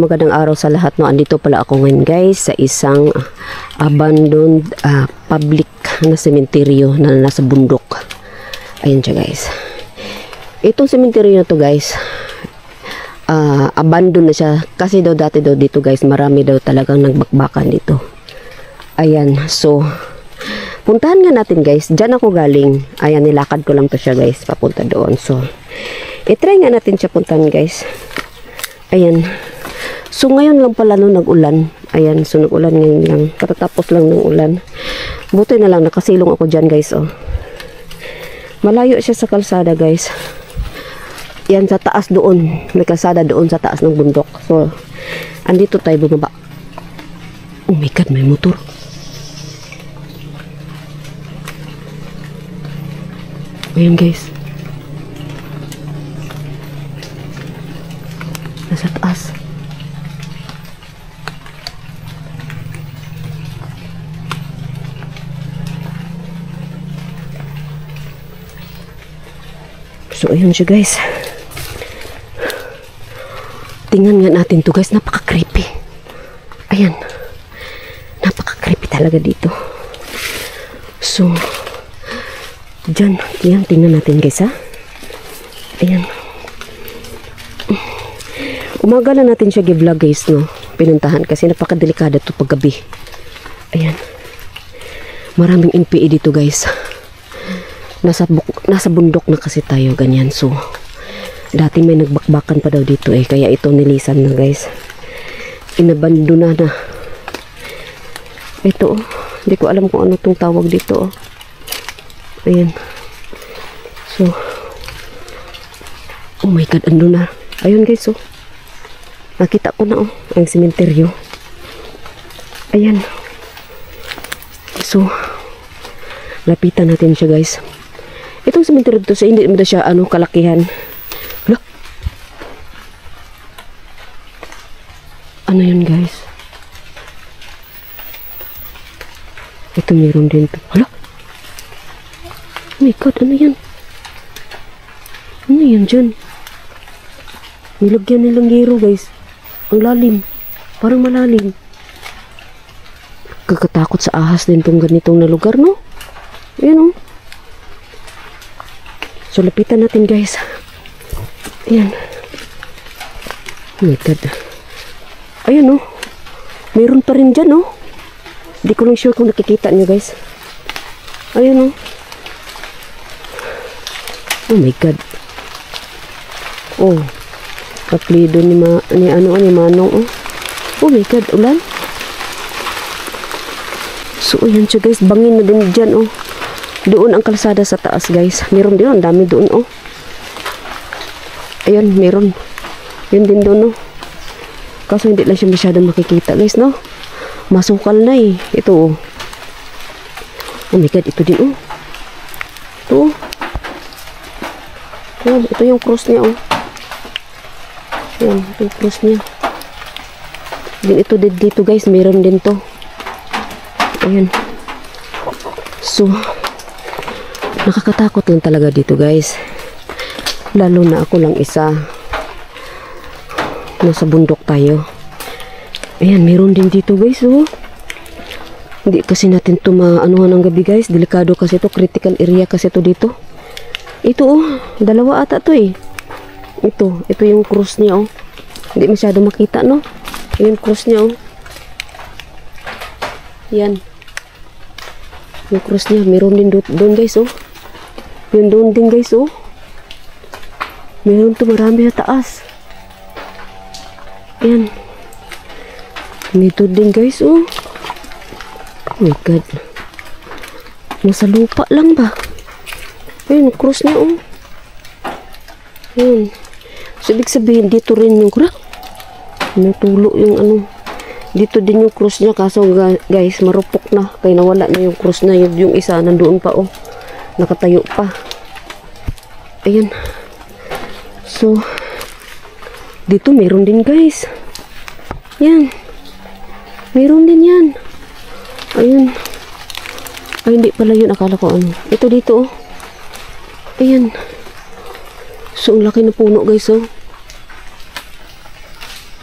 Magandang araw sa lahat, no. Andito pala ako ngayon guys sa isang abandoned public na sementeryo na nasa bundok. Ayan siya guys. Itong sementeryo na to guys, abandoned na siya kasi daw dati daw dito guys marami daw talagang nagbakbakan dito. Ayan, so puntahan nga natin guys. Diyan ako galing. Ayan, nilakad ko lang to siya guys papunta doon. So i-try nga natin siya puntahan guys. Ayan. So ngayon lang pala no nag-ulan. Ayan, so nag-ulan ngayon lang. Katatapos lang ng ulan. Buti na lang nakasilong ako dyan guys, oh. Malayo siya sa kalsada guys. Yan sa taas doon. May kalsada doon sa taas ng bundok. So andito tayo bumaba. Oh my god, may motor. Ayan guys. Nasa taas. So ayun siya guys. Tingnan nga natin to guys. Napaka-creepy. Ayan. Napaka-creepy talaga dito. So dyan. Yan. Tingnan natin guys ha. Ayan. Umaga na natin siya gi-vlog guys no. Pinuntahan kasi napaka-delikado to paggabi. Ayan. Maraming NPA dito guys. Nasa bundok na kasi tayo ganyan. So dati may nagbakbakan pa daw dito eh. Kaya ito nilisan na guys. Inabandona na. Ito oh. Hindi ko alam kung ano itong tawag dito oh. Ayan. So oh my god, ando na. Ayun guys oh. Nakita ko na oh. Ang sementeryo. Ayan. So lapitan natin siya guys. Itong sementeryo dito sa hindi naman siya ano kalakihan. Hala. Ano yun guys? Ito meron din to. Hala. Oh my god, ano yan? Ano yan dyan? Nilagyan nilang gero guys. Ang lalim. Parang malalim. Kakatakot sa ahas din tong ganitong na lugar no? Ayan oh. So lapitan natin guys. Ayan. Oh my god. Ayan oh. Mayroon pa rin dyan oh. Hindi ko lang sure kung nakikita nyo guys. Ayan oh. Oh my god. Oh. Kaplido ni Manong oh. Oh my god, ulan. So ayan siya guys. Bangin na din dyan oh. Doon ang kalsada sa taas guys. Meron din, ang dami doon oh. Ayun, meron. Yun din doon oh. Kaso hindi lang siya masyadong makikita guys no. Masukal na eh. Ito oh. Oh my god, ito din oh. Ito oh. Yan, ito yung cross niya oh. Yan, ito yung cross niya. Din ito dito guys, meron din to. Ayan. So nakakatakot lang talaga dito guys. Lalo na ako lang isa. Nasa bundok tayo. Ayan, meron din dito guys oh. Hindi kasi natin ito maanuhan ng gabi guys. Delikado kasi ito. Critical area kasi ito dito. Ito oh. Dalawa ata ito eh. Ito yung cross niya oh. Hindi masyado makita no. Yung cross niya oh. Yan. Yung cross niya. Meron din doon guys oh. Yun doon din guys oh. Meron to marami sa taas. Ayan. Dito din guys oh. Oh my god. Nasa lupa lang ba? Ayun, cross niya oh. Ayan. So ibig sabihin dito rin yung crack. Natulo yung ano. Dito din yung cross niya. Kaso guys marupok na. Kaya nawala na yung cross na. Yung isa nandoon pa oh. Nakatayo pa. Ayan. So dito meron din guys. Yan. Meron din yan. Ayun. Ay hindi pala yun. Akala ko ano. Ito dito oh. Ayan. So ang laki na puno guys oh.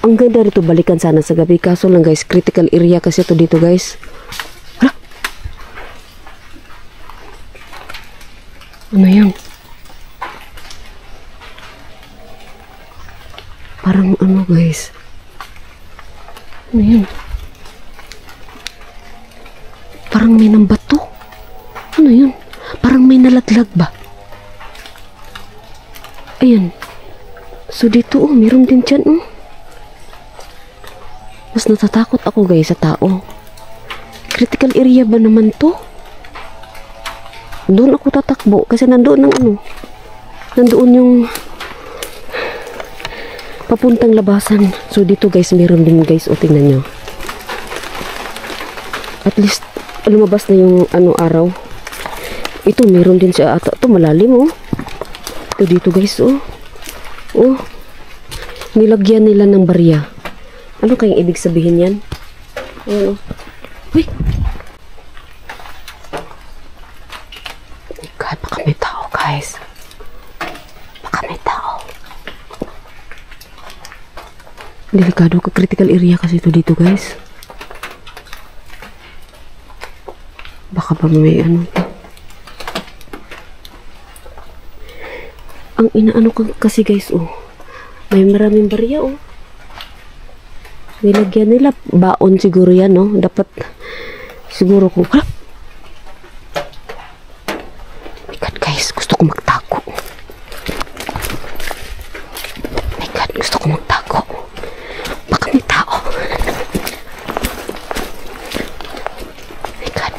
Ang ganda rito, balikan sana sa gabi. Kaso lang guys, critical area kasi to dito guys. Hala! Ano yan? Parang ano guys? Ano yan? Parang may nambato. Ano yun? Parang may nalaglag ba? Ayan. So dito meron din dyan Mas natatakot ako guys sa tao. Critical area ba naman to? Doon ako tatakbo kasi nandoon nandoon yung papuntang labasan. So dito guys meron din guys, tingnan nyo. At least lumabas na yung araw. Ito meron din siya ata. Ito malalim Ito dito guys nilagyan nila ng barya. Ano kayang ibig sabihin yan? Ayan Uy! God, baka may tao guys. Baka may tao. Delikado ka, critical area kasi ito dito guys. Baka pa may ang inaano ko kasi guys may maraming barya nilagyan nila baon siguro yan dapat siguro kung hala! My God guys, gusto ko magtago. My God, gusto ko magtago. Baka may tao. My God,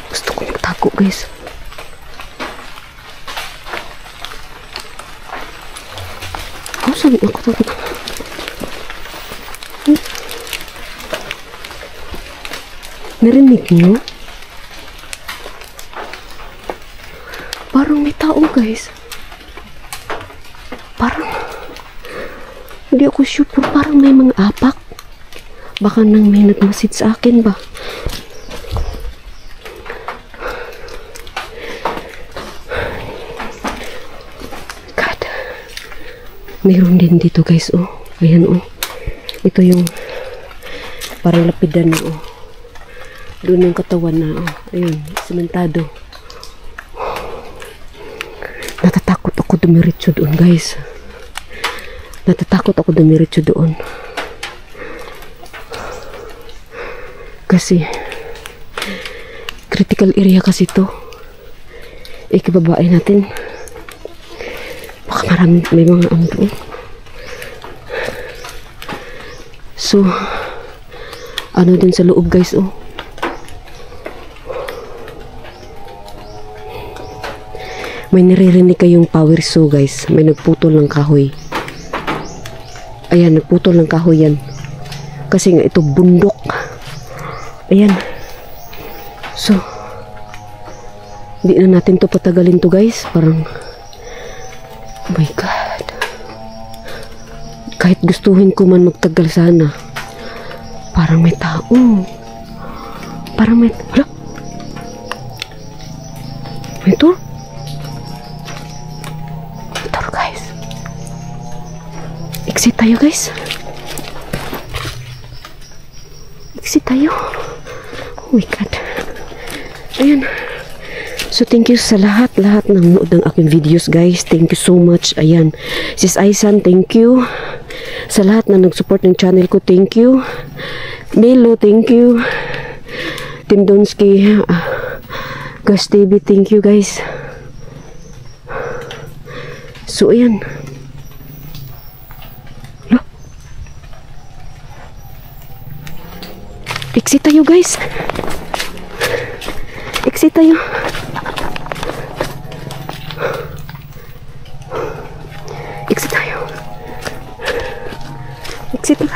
gusto ko magtago guys. Saan ako takot? Narinig nyo? Parang may tao guys. Parang hindi ako sure, parang may mga apak. Baka nang may nagmasid sa akin ba? Mayroon din dito guys ayan ito yung parang lapidan na doon yung katawan na ayun, sementado. Natatakot ako dumiretso doon guys. Natatakot ako dumiretso doon kasi critical area kasi to. Ikibabae natin, baka marami may mga doon. So ano din sa loob guys may naririnig kayong power saw guys. May nagputol ng kahoy. Ayan, nagputol ng kahoy yan kasi nga ito bundok. Ayan, so hindi na natin to patagalin to guys. Parang oh my God, kahit gustuhin ko man magtagal sana, parang may tao. Parang may hala, may tour guys. Exit tayo guys. Exit tayo. Oh my God. Ayan. So thank you sa lahat ng nanood ng aking videos guys. Thank you so much. Ayan, Sis Aisan, thank you. Sa lahat na nag-support ng channel ko, thank you. Melo, thank you. Tim Donski, Gus TV, thank you guys. So ayan. Look. Exit tayo guys. Exit tayo. Exit tayo. Exit.